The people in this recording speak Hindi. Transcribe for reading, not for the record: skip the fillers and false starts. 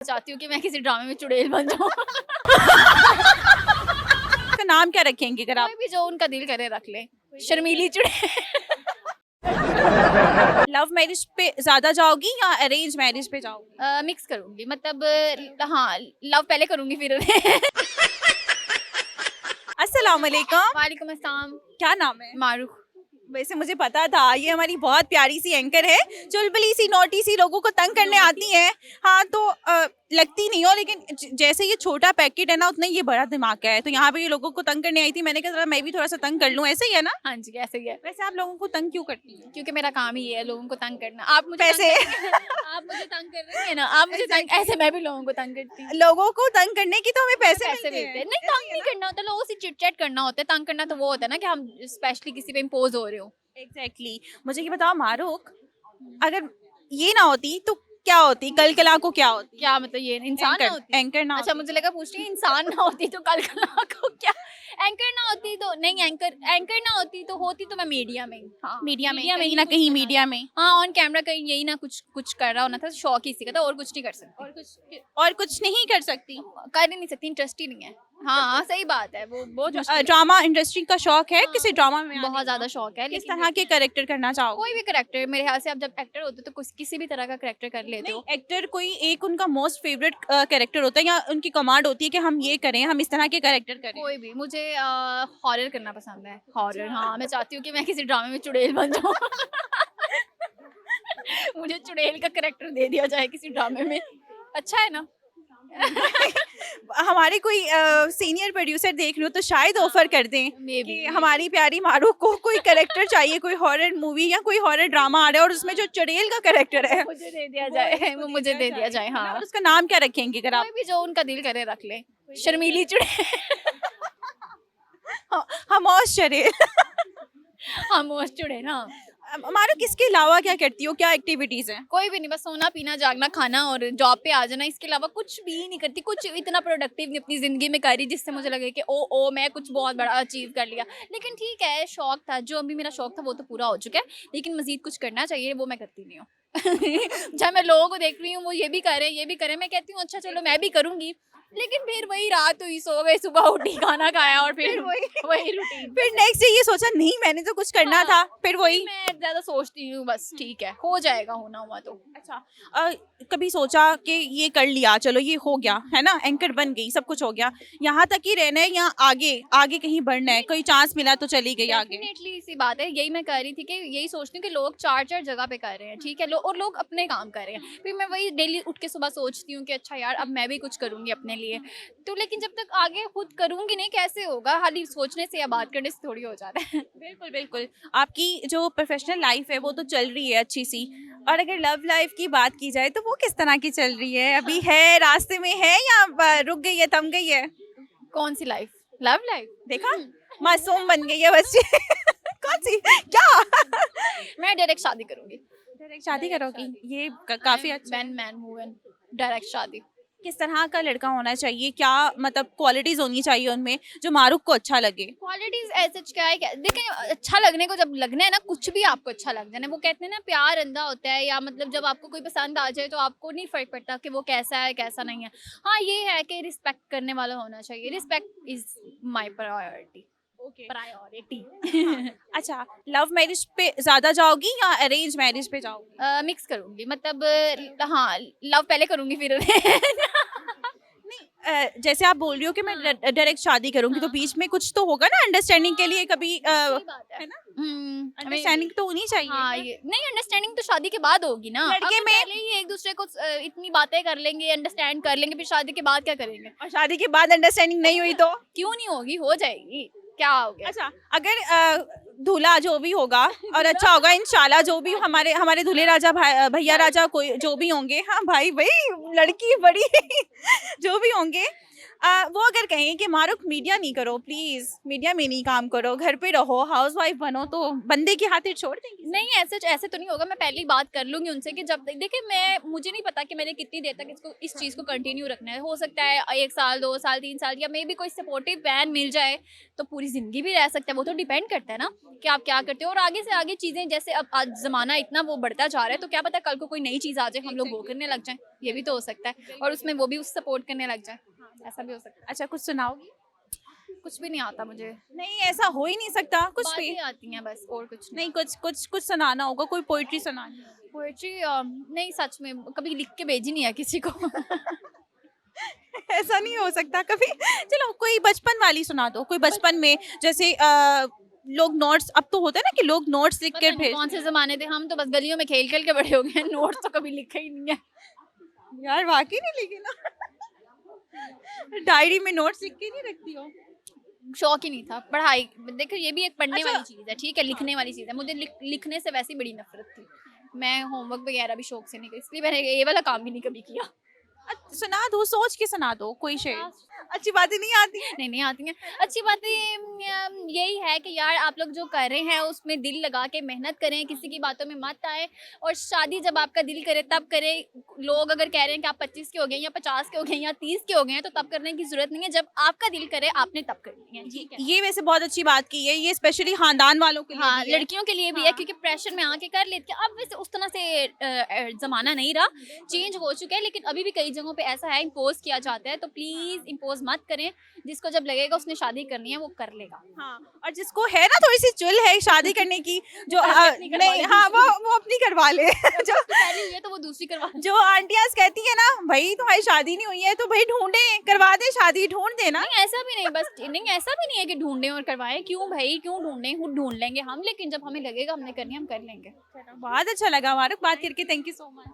चाहती हूँ कि मैं किसी ड्रामे में चुड़ैल बन जाऊँ। का नाम क्या रखेंगे अगर आप? कोई भी जो उनका दिल करे रख ले। शर्मीली चुड़ैल। लव मैरिज पे ज्यादा जाओगी या अरेंज मैरिज पे जाओगी? मिक्स करूंगी मतलब हाँ, लव पहले करूंगी फिर। अस्सलाम वालेकुम। वालेकुम अस्सलाम। क्या नाम है? मारूख। वैसे मुझे पता था ये हमारी बहुत प्यारी सी एंकर है, चुलबुली सी नोटी सी, लोगों को तंग करने आती है। हाँ तो लगती नहीं हो, लेकिन जैसे ये छोटा पैकेट है ना उतना ये बड़ा दिमाग का है, तो यहाँ पे ये लोगों को तंग करने आई थी। मैंने कहा जरा मैं भी थोड़ा सा तंग कर लूँ, ऐसे ही है ना? हाँ जी, ऐसे ही है। वैसे आप लोगों को तंग क्यों करती हैं? क्योंकि मेरा काम ही ये है लोगों को तंग करना। आप मुझे पैसे आप मुझे तंग कर रही है ना, आप मुझे तंग, ऐसे मैं भी लोगों को तंग करती हूँ। लोगों को तंग करने की तो हमें पैसे पैसे मिलते मिलते हैं। हैं। नहीं, तंग नहीं करना होता, लोगों से चिट चैट करना होता है। तंग करना तो वो होता है ना कि हम स्पेशली किसी पे इम्पोज हो रहे हो। एग्जैक्टली मुझे ये बताओ मारूक, अगर ये ना होती तो क्या होती? कल कला को क्या होती? क्या मतलब ये इंसान ना होती? एंकर ना अच्छा, होती। मुझे लगा पूछ रही है इंसान ना होती तो कल को क्या? एंकर ना होती तो नहीं, एंकर ना होती तो होती तो मैं मीडिया में। हाँ, मीडिया में कहीं ना कहीं मीडिया में हाँ, ऑन कैमरा कहीं यही ना कुछ कुछ कर रहा होना था, शौक ही इसी का था, और कुछ नहीं कर सकती। और कुछ नहीं कर सकती। कर ही नहीं सकती, इंटरेस्ट ही नहीं है। हाँ सही बात है, वो बहुत मुश्किल है। ड्रामा इंडस्ट्री का शौक है किसी ड्रामा में आने बहुत का? ज्यादा शौक है। किस लेकिन तरह के कैरेक्टर करना चाहोगे? कोई भी करेक्टर, मेरे ख्याल से आप जब एक्टर होते हो तो किसी भी तरह का करेक्टर कर लेते हो। एक्टर कोई एक उनका मोस्ट फेवरेट कैरेक्टर होता है या उनकी कमांड होती है कि हम ये करें, हम इस तरह के कैरेक्टर करें? कोई भी, मुझे हॉरर करना पसंद है। हॉरर, हाँ, मैं चाहती हूँ कि मैं किसी ड्रामे में चुड़ैल बन जाऊँ। मुझे चुड़ैल का करेक्टर दे दिया जाए किसी ड्रामे में, अच्छा है ना? हमारे कोई सीनियर प्रोड्यूसर देख रहे हो तो शायद ऑफर कर दें Maybe, कि हमारी प्यारी मारूफ को कोई कैरेक्टर चाहिए, कोई हॉरर मूवी या कोई हॉरर ड्रामा आ रहा है और उसमें जो चुड़ैल का कैरेक्टर है मुझे दे दिया जाए, वो मुझे दे दिया जाए। हाँ, और उसका नाम क्या रखेंगे अगर आप? कोई भी जो उनका दिल करे रख ले। शर्मीली चुड़ैल। हमौस चुड़ैल। खामोश चुड़ैल। हाँ, मारूफ किसके अलावा क्या करती हो, क्या एक्टिविटीज हैं? कोई भी नहीं, बस सोना पीना जागना खाना और जॉब पे आ जाना, इसके अलावा कुछ भी नहीं करती। कुछ इतना प्रोडक्टिव नहीं अपनी ज़िंदगी में करी जिससे मुझे लगे कि ओ मैं कुछ बहुत बड़ा अचीव कर लिया। लेकिन ठीक है, शौक था, जो अभी मेरा शौक था वो तो पूरा हो चुका है, लेकिन मज़ीद कुछ करना चाहिए, वो मैं करती नहीं हूँ। जब मैं लोगों को देख रही हूँ वो ये भी करें ये भी करें, मैं कहती हूँ अच्छा चलो मैं भी करूँगी, लेकिन फिर वही रात हुई, सो गए, सुबह उठी, खाना खाया और फिर वही रूटीन। फिर नेक्स्ट डे ये सोचा नहीं मैंने तो कुछ करना था, फिर वही। मैं ज़्यादा सोचती हूँ बस ठीक है, हो जाएगा, होना हुआ तो। अच्छा कभी सोचा कि ये कर लिया, चलो ये हो गया है ना, एंकर बन गई, सब कुछ हो गया, यहाँ तक ही रहना है या आगे आगे कहीं बढ़ना है? कोई चांस मिला तो चली गई आगे? डेफिनेटली इसी बात है, यही मैं कर रही थी कि यही सोचती हूँ कि लोग चार जगह पे कर रहे हैं, ठीक है, और लोग अपने काम कर रहे हैं, फिर मैं वही डेली उठ के सुबह सोचती हूँ कि अच्छा यार अब मैं भी कुछ करूँगी अपने लिए। तो लेकिन जब तक आगे खुद करूँगी नहीं कैसे होगा, खाली सोचने से या बात करने से थोड़ी हो जाता है। बिल्कुल बिल्कुल। आपकी जो प्रोफेशनल लाइफ है वो तो चल रही है अच्छी सी, और अगर लव लाइफ की बात की जाए तो वो किस तरह की चल रही है? अभी है, रास्ते में है या रुक गई है, थम गई है? कौन सी लाइफ? Love life? देखा, मासूम बन गई है बच्ची। कौन सी क्या? मैं डायरेक्ट शादी करूँगी। डायरेक्ट शादी करोगी? ये काफी अच्छा। मैन मैन वूमन, डायरेक्ट शादी। किस तरह का लड़का होना चाहिए, क्या मतलब क्वालिटीज होनी चाहिए उनमें जो मारूफ को अच्छा लगे? क्वालिटीज ऐसे क्या है, क्या देखिए, अच्छा लगने को जब लगना है ना, कुछ भी आपको अच्छा लग जाना है, वो कहते हैं ना प्यार अंधा होता है, या मतलब जब आपको कोई पसंद आ जाए तो आपको नहीं फर्क पड़ता कि वो कैसा है कैसा नहीं है। हाँ ये है कि रिस्पेक्ट करने वाला होना चाहिए, respect is my priority. Priority. अच्छा, लव मैरिज पे ज्यादा जाओगी या अरेंज मैरिज पे जाओगी? मिक्स करूंगी मतलब हाँ, लव पहले करूंगी फिर। जैसे आप बोल रही हो कि मैं डायरेक्ट शादी करूंगी, तो बीच में कुछ तो होगा ना अंडरस्टैंडिंग के लिए कभी, सही बात है ना? अंडरस्टैंडिंग तो होनी चाहिए। हाँ, ये नहीं, अंडरस्टैंडिंग तो शादी के बाद होगी ना। लड़के अब में पहले ही एक दूसरे को इतनी बातें कर लेंगे, अंडरस्टैंड कर लेंगे, फिर शादी के बाद क्या करेंगे? और शादी के बाद अंडरस्टैंडिंग नहीं हुई तो? क्यों नहीं होगी, हो जाएगी, क्या हो गया? अच्छा, अगर दूल्हा जो भी होगा और अच्छा होगा इंशाल्लाह, जो भी हमारे हमारे दूल्हे राजा भैया राजा कोई जो भी होंगे, हाँ भाई भाई लड़की बड़ी जो भी होंगे, वो अगर कहें कि मारुख मीडिया नहीं करो प्लीज, मीडिया में नहीं काम करो, घर पे रहो, हाउस वाइफ बनो, तो बंदे की खातिर छोड़ देंगे? नहीं, ऐसे तो नहीं होगा। मैं पहले ही बात कर लूँगी उनसे कि जब देखिए मुझे नहीं पता कि मैंने कितनी देर तक इस चीज़ को कंटिन्यू रखना है। हो सकता है 1 साल, 2 साल, 3 साल, या मे बी कोई सपोर्टिव मैन मिल जाए तो पूरी ज़िंदगी भी रह सकता है। वो तो डिपेंड करता है ना कि आप क्या करते हो, और आगे से आगे चीज़ें, जैसे अब आज ज़माना इतना वो बढ़ता जा रहा है, तो क्या पता कल को कोई नई चीज़ आ जाए, हम लोग वो करने लग जाएँ। ये भी तो हो सकता है, और उसमें वो भी उस सपोर्ट करने लग जाए। ऐसा भी हो सकता है। अच्छा, कुछ सुनाओगी? कुछ भी नहीं आता मुझे। नहीं, ऐसा हो ही नहीं सकता कुछ भी। बातें आती हैं बस, और कुछ नहीं। नहीं, कुछ कुछ कुछ सुनाना होगा, कोई पोइट्री सुनानी है। पोएट्री नहीं, सच में कभी लिख के भेजी नहीं है किसी को। ऐसा नहीं हो सकता कभी। चलो कोई बचपन वाली सुना दो, कोई बचपन में, जैसे लोग नोट्स, अब तो होता है ना कि लोग नोट्स लिख पता के नहीं भेज। कौन से ज़माने थे, हम तो बस गलियों में खेल-खेल के बड़े हो गए हैं, नोट्स तो कभी लिखा ही नहीं है। यार वाकई नहीं लिखे ना। डायरी में नोट्स लिख के नहीं रखती हो? शौक ही नहीं था पढ़ाई। देखो ये भी एक पढ़ने अच्छा। वाली चीज़ है, ठीक है, लिखने वाली चीज़ है। मुझे लिखने से वैसे ही बड़ी नफ़रत थी। मैं होमवर्क वगैरह भी शौक से नहीं करी, इसलिए मैंने ये वाला काम भी नहीं कभी किया। सुना दो, सोच के सुना दो कोई शेर। अच्छी बातें नहीं आती। नहीं आती हैं। अच्छी बात यही है कि यार आप लोग जो कर रहे हैं उसमें दिल लगा के मेहनत करें, किसी की बातों में मत आए, और शादी जब आपका दिल करे तब करें। लोग अगर कह रहे हैं कि आप 25 के हो गए या 50 के हो गए या 30 के हो गए हैं, तो तब करने की ज़रूरत नहीं है। जब आपका दिल करे आपने तब करनी है, ठीक है। ये वैसे बहुत अच्छी बात की है, ये स्पेशली खानदान वालों के लिए हाँ, भी है। लड़कियों के लिए भी है, हाँ। क्योंकि प्रेशर में आके कर लेती हैं। अब वैसे उस तरह से ज़माना नहीं रहा, चेंज हो चुका है, लेकिन अभी भी कई जगहों पे ऐसा है, इम्पोज़ किया जाता है। तो प्लीज़ इम्पोज़ मत करें। जिसको जब लगेगा उसने शादी करनी है, वो कर लेगा। हाँ, और जिसको है ना थोड़ी सी चुल है शादी करने की, जो पहले अपनी करवा नहीं, ले हाँ, वो अपनी करवा ले। जो उसकी पहली हुई है तो वो दूसरी करवा ले। जो आंटियां कहती है ना, भाई तुम्हारी शादी नहीं हुई है तो भाई ढूंढे, करवा दे शादी, ढूंढ देना। नहीं, ऐसा भी नहीं, बस नहीं, ऐसा भी नहीं है कि ढूंढें और करवाएं। क्यों भाई, क्यों ढूंढें, खुद ढूंढ लेंगे हम, लेकिन जब हमें लगेगा हमने करनी है, हम कर लेंगे। बहुत अच्छा लगा हमारा बात करके, थैंक यू सो मच।